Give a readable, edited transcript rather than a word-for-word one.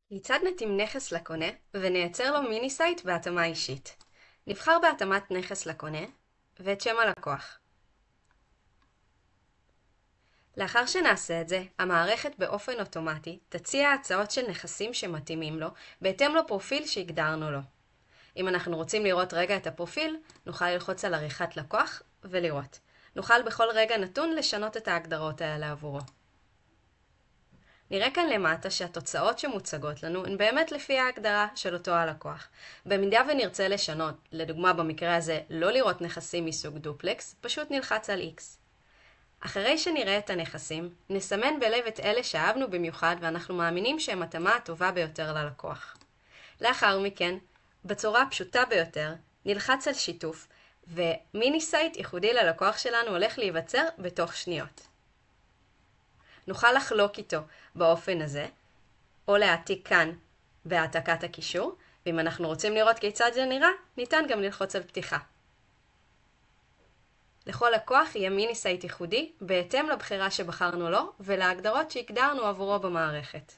כיצד נתאים נכס לקונה ונייצר לו מיני סייט בהתאמה אישית. נבחר בהתאמת נכס לקונה ואת שם הלקוח. לאחר שנעשה את זה, המערכת באופן אוטומטי תציע הצעות של נכסים שמתאימים לו בהתאם לפרופיל שהגדרנו לו. אם אנחנו רוצים לראות רגע את הפרופיל, נוכל ללחוץ על עריכת לקוח ולראות. נוכל בכל רגע נתון לשנות את ההגדרות האלה עבורו. נראה כאן למטה שהתוצאות שמוצגות לנו הן באמת לפי ההגדרה של אותו הלקוח. במידה ונרצה לשנות, לדוגמה במקרה הזה לא לראות נכסים מסוג דופלקס, פשוט נלחץ על X. אחרי שנראה את הנכסים, נסמן בלב את אלה שאהבנו במיוחד ואנחנו מאמינים שהם התאמה הטובה ביותר ללקוח. לאחר מכן, בצורה הפשוטה ביותר, נלחץ על שיתוף, ומיני סייט ייחודי ללקוח שלנו הולך להיווצר בתוך שניות. נוכל לחלוק איתו באופן הזה, או להעתיק כאן בהעתקת הקישור, ואם אנחנו רוצים לראות כיצד זה נראה, ניתן גם ללחוץ על פתיחה. לכל לקוח יהיה מיני סייט ייחודי בהתאם לבחירה שבחרנו לו ולהגדרות שהגדרנו עבורו במערכת.